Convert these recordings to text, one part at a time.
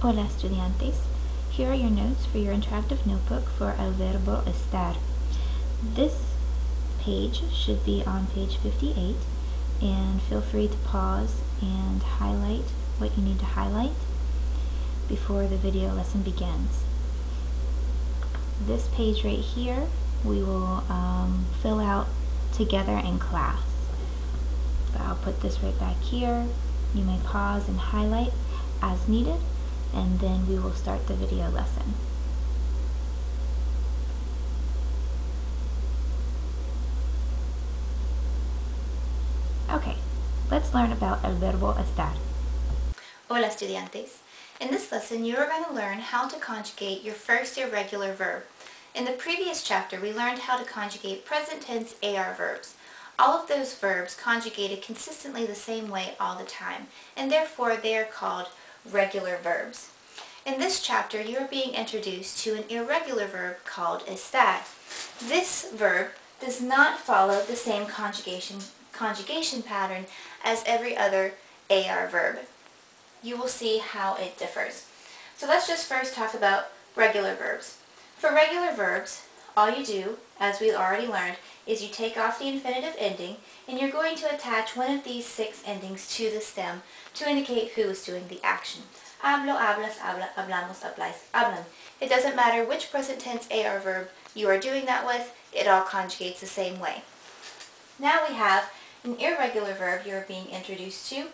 Hola estudiantes, here are your notes for your interactive notebook for el verbo estar. This page should be on page 58, and feel free to pause and highlight what you need to highlight before the video lesson begins. This page right here we will fill out together in class. So I'll put this right back here. You may pause and highlight as needed, and then we will start the video lesson. Okay, let's learn about el verbo estar. Hola estudiantes. In this lesson you are going to learn how to conjugate your first irregular verb. In the previous chapter we learned how to conjugate present tense AR verbs. All of those verbs conjugated consistently the same way all the time, and therefore they are called regular verbs. In this chapter you are being introduced to an irregular verb called estar. This verb does not follow the same conjugation pattern as every other AR verb. You will see how it differs. So let's just first talk about regular verbs. For regular verbs, all you do, as we already learned, is you take off the infinitive ending and you're going to attach one of these 6 endings to the stem to indicate who is doing the action. Hablo, hablas, habla, hablamos, habláis, hablan. It doesn't matter which present tense AR verb you are doing that with, it all conjugates the same way. Now we have an irregular verb you're being introduced to,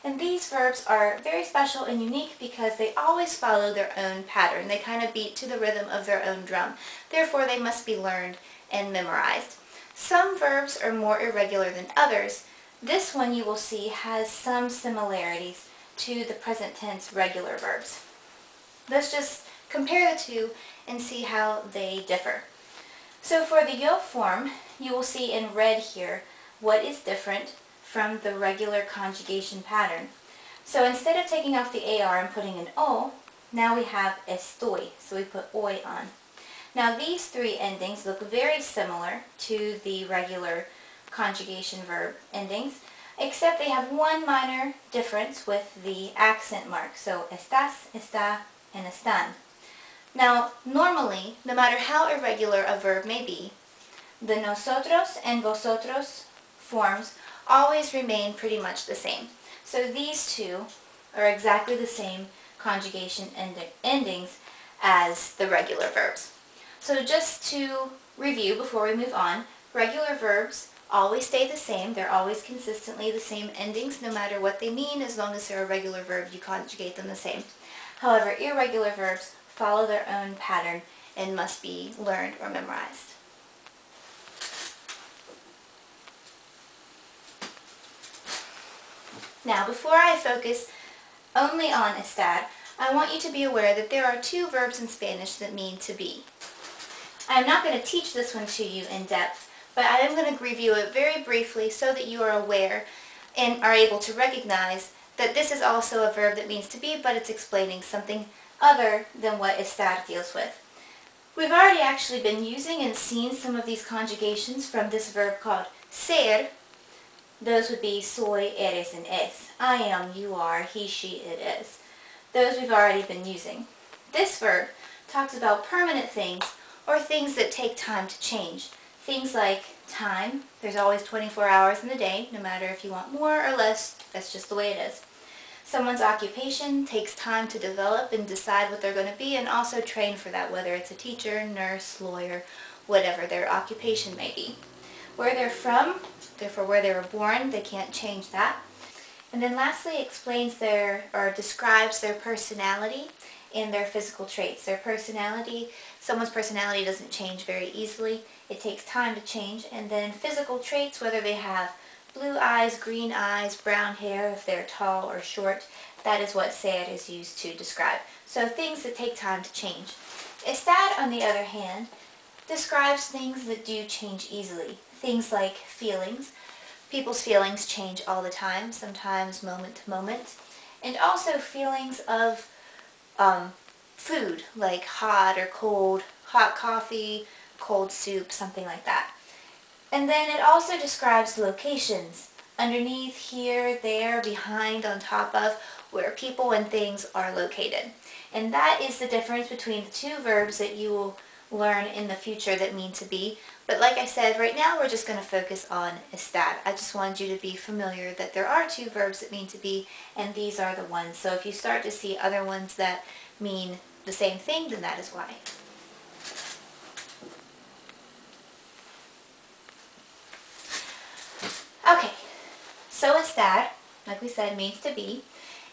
and these verbs are very special and unique because they always follow their own pattern. They kind of beat to the rhythm of their own drum. Therefore, they must be learned and memorized. Some verbs are more irregular than others. This one you will see has some similarities to the present tense regular verbs. Let's just compare the two and see how they differ. So for the yo form, you will see in red here what is different from the regular conjugation pattern. So instead of taking off the AR and putting an O, now we have estoy, so we put oy on. Now these 3 endings look very similar to the regular conjugation verb endings, except they have one minor difference with the accent mark. So estás, está, and están. Now normally, no matter how irregular a verb may be, the nosotros and vosotros forms always remain pretty much the same. So these two are exactly the same conjugation endings as the regular verbs. So just to review before we move on, regular verbs always stay the same. They're always consistently the same endings no matter what they mean. As long as they're a regular verb, you conjugate them the same. However, irregular verbs follow their own pattern and must be learned or memorized. Now, before I focus only on estar, I want you to be aware that there are 2 verbs in Spanish that mean to be. I am not going to teach this one to you in depth, but I am going to review it very briefly so that you are aware and are able to recognize that this is also a verb that means to be, but it's explaining something other than what estar deals with. We've already actually been using and seen some of these conjugations from this verb called ser. Those would be soy, eres, and es. I am, you are, he, she, it is. Those we've already been using. This verb talks about permanent things or things that take time to change. Things like time. There's always 24 hours in the day, no matter if you want more or less, that's just the way it is. Someone's occupation takes time to develop and decide what they're going to be, and also train for that, whether it's a teacher, nurse, lawyer, whatever their occupation may be. Where they're from, therefore where they were born, they can't change that. And then lastly, explains describes their personality and their physical traits. Their personality, someone's personality doesn't change very easily. It takes time to change. And then physical traits, whether they have blue eyes, green eyes, brown hair, if they're tall or short, that is what ser is used to describe. So things that take time to change. Estar, on the other hand, describes things that do change easily. Things like feelings. People's feelings change all the time, sometimes moment to moment. And also feelings of food, like hot or cold, hot coffee, cold soup, something like that. And then it also describes locations, underneath, here, there, behind, on top of, where people and things are located. And that is the difference between the two verbs that you will learn in the future that mean to be. But like I said, right now we're just going to focus on estar. I just wanted you to be familiar that there are two verbs that mean to be, and these are the ones. So if you start to see other ones that mean the same thing, then that is why. Okay, so estar, like we said, means to be,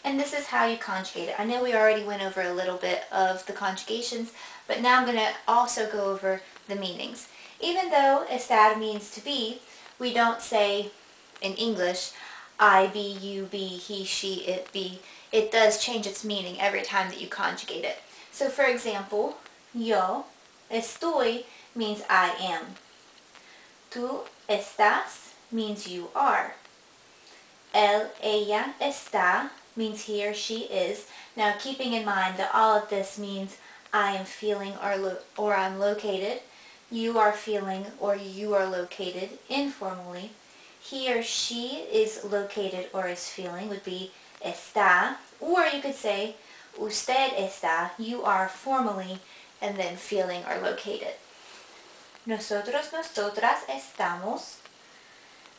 and this is how you conjugate it. I know we already went over a little bit of the conjugations, but now I'm going to also go over the meanings. Even though estar means to be, we don't say in English, I be, you be, he, she, it be. It does change its meaning every time that you conjugate it. So for example, yo estoy means I am. Tú estás means you are. Él, ella está means he or she is. Now keeping in mind that all of this means I am feeling or I'm located. You are feeling or you are located informally. He or she is located or is feeling would be está. Or you could say usted está, you are formally, and then feeling or located. Nosotros, nosotras estamos.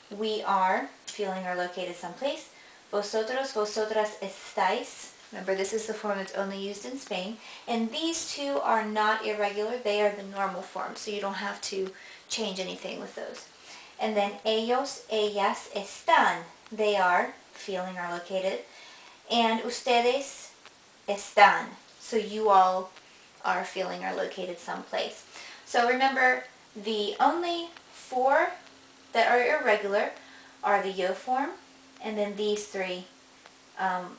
We are feeling or located someplace. Vosotros, vosotras estáis. Remember, this is the form that's only used in Spain. And these two are not irregular. They are the normal form, so you don't have to change anything with those. And then ellos, ellas están. They are feeling or located. And ustedes están. So you all are feeling or located someplace. So remember, the only four that are irregular are the yo form, and then these three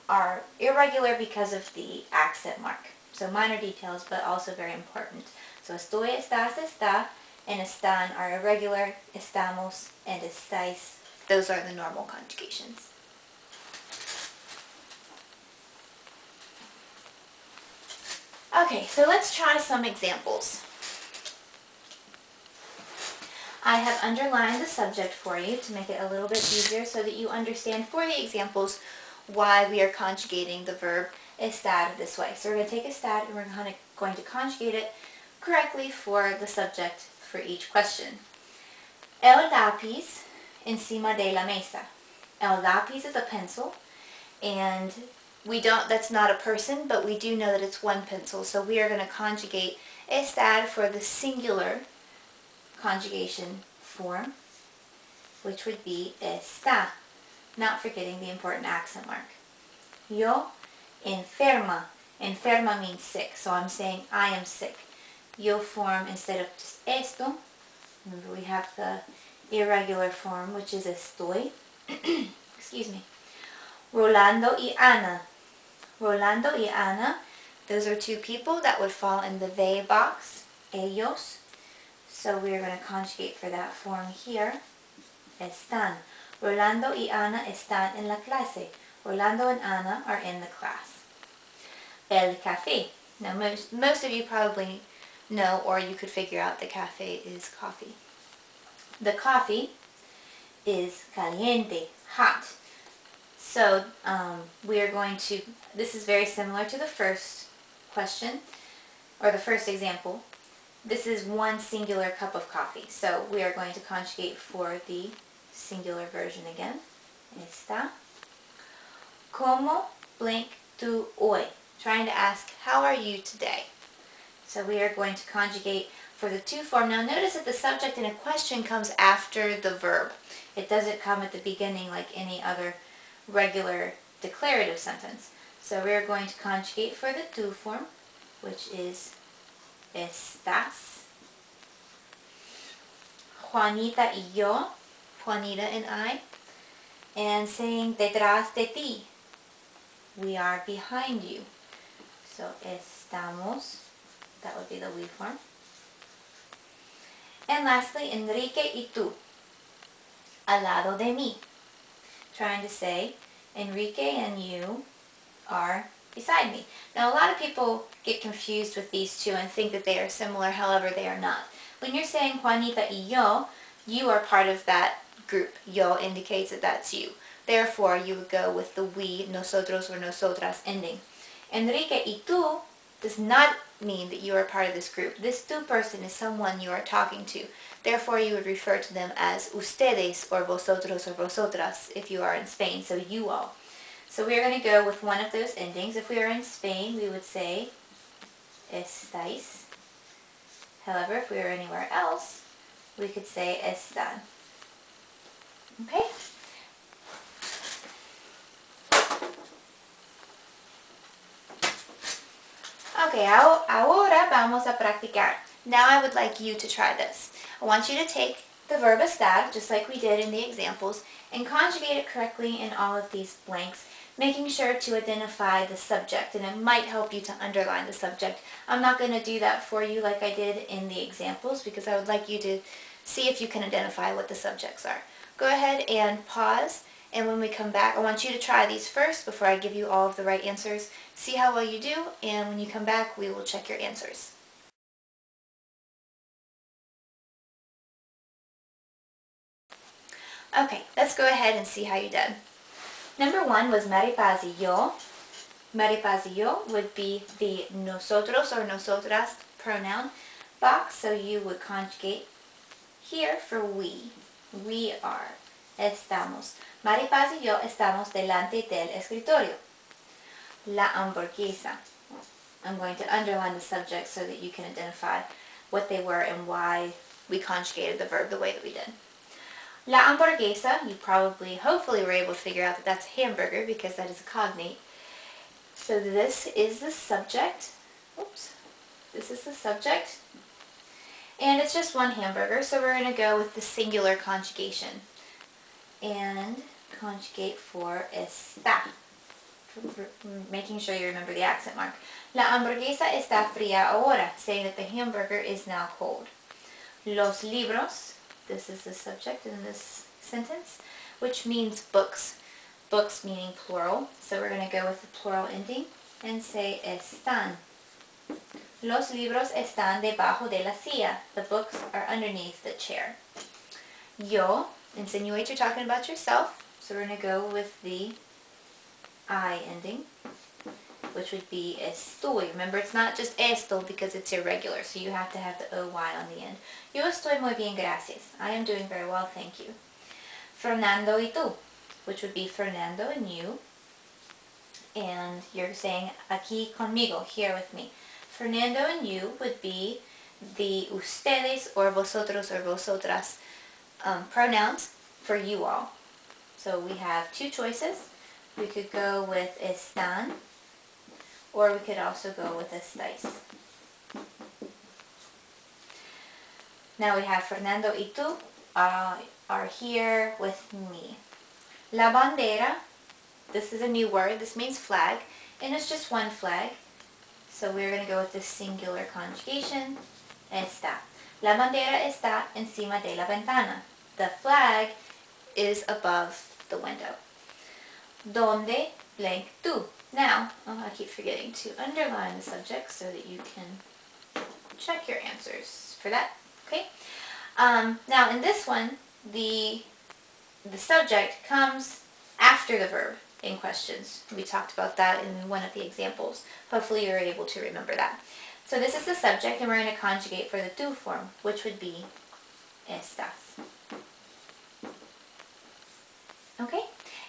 are irregular because of the accent mark. So minor details, but also very important. So estoy, estás, está, and están are irregular. Estamos and estáis, those are the normal conjugations. Okay, so let's try some examples. I have underlined the subject for you to make it a little bit easier so that you understand for the examples why we are conjugating the verb estar this way. So we're going to take estar and we're going to conjugate it correctly for the subject for each question. El lápiz encima de la mesa. El lápiz is a pencil, and that's not a person, but we do know that it's one pencil, so we are going to conjugate estar for the singular conjugation form, which would be está, not forgetting the important accent mark. Yo enferma. Enferma means sick, so I'm saying I am sick. Yo form instead of just esto. Remember, we have the irregular form, which is estoy. Excuse me. Rolando y Ana. Rolando y Ana, those are two people that would fall in the they box. Ellos. So we are going to conjugate for that form here. Están. Rolando y Ana están en la clase. Rolando and Ana are in the class. El café. Now most of you probably know, or you could figure out that café is coffee. The coffee is caliente, hot. So we are going to, this is very similar to the first question, or the first example. This is one singular cup of coffee. So we are going to conjugate for the singular version again. Está. ¿Cómo blank tú hoy? Trying to ask, how are you today? So we are going to conjugate for the to form. Now notice that the subject in a question comes after the verb. It doesn't come at the beginning like any other regular declarative sentence. So we are going to conjugate for the to form, which is estás. Juanita y yo, Juanita and I, and saying detrás de ti, we are behind you. So estamos, that would be the we form. And lastly, Enrique y tú, al lado de mí. Trying to say, Enrique and you are beside me. Now a lot of people get confused with these two and think that they are similar, however they are not. When you're saying Juanita y yo, you are part of that group. Yo indicates that that's you. Therefore, you would go with the we, nosotros, or nosotras ending. Enrique y tú does not mean that you are part of this group. This tú person is someone you are talking to. Therefore, you would refer to them as ustedes or vosotros or vosotras if you are in Spain, so you all. So we are going to go with one of those endings. If we are in Spain, we would say estáis. However, if we are anywhere else, we could say están. Okay? Okay, ahora vamos a practicar. Now I would like you to try this. I want you to take the verb estar, just like we did in the examples, and conjugate it correctly in all of these blanks, making sure to identify the subject, and it might help you to underline the subject. I'm not going to do that for you like I did in the examples because I would like you to see if you can identify what the subjects are. Go ahead and pause, and when we come back, I want you to try these first before I give you all of the right answers. See how well you do, and when you come back, we will check your answers. Okay, let's go ahead and see how you did. Number 1 was Maripaz y yo. Maripaz y yo would be the nosotros or nosotras pronoun box, so you would conjugate here for we. We are. Estamos. Maripaz y yo estamos delante del escritorio. La hamburguesa. I'm going to underline the subject so that you can identify what they were and why we conjugated the verb the way that we did. La hamburguesa, you probably, hopefully were able to figure out that that's hamburger because that is a cognate. So this is the subject. Oops. This is the subject. And it's just one hamburger, so we're going to go with the singular conjugation. And conjugate for está. Making sure you remember the accent mark. La hamburguesa está fría ahora, saying that the hamburger is now cold. Los libros. This is the subject in this sentence, which means books. Books meaning plural, so we're going to go with the plural ending and say están. Los libros están debajo de la silla. The books are underneath the chair. Yo insinuates you're talking about yourself, so we're going to go with the I ending, which would be estoy. Remember, it's not just esto because it's irregular, so you have to have the OY on the end. Yo estoy muy bien, gracias. I am doing very well, thank you. Fernando y tú, which would be Fernando and you. And you're saying aquí conmigo, here with me. Fernando and you would be the ustedes or vosotros or vosotras pronouns for you all. So we have two choices. We could go with están, or we could also go with estáis. Now we have Fernando y tú are here with me. La bandera, this is a new word. This means flag, and it's just one flag. So we're going to go with the singular conjugation, está. La bandera está encima de la ventana. The flag is above the window. Donde blank tú. Now, I keep forgetting to underline the subject so that you can check your answers for that. Okay. Now in this one, the subject comes after the verb in questions. We talked about that in one of the examples. Hopefully you're able to remember that. So this is the subject, and we're going to conjugate for the tú form, which would be estás. Okay?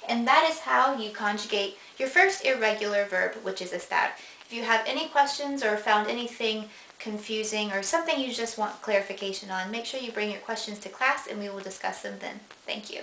And that is how you conjugate your first irregular verb, which is estar. If you have any questions or found anything confusing or something you just want clarification on, make sure you bring your questions to class and we will discuss them then. Thank you.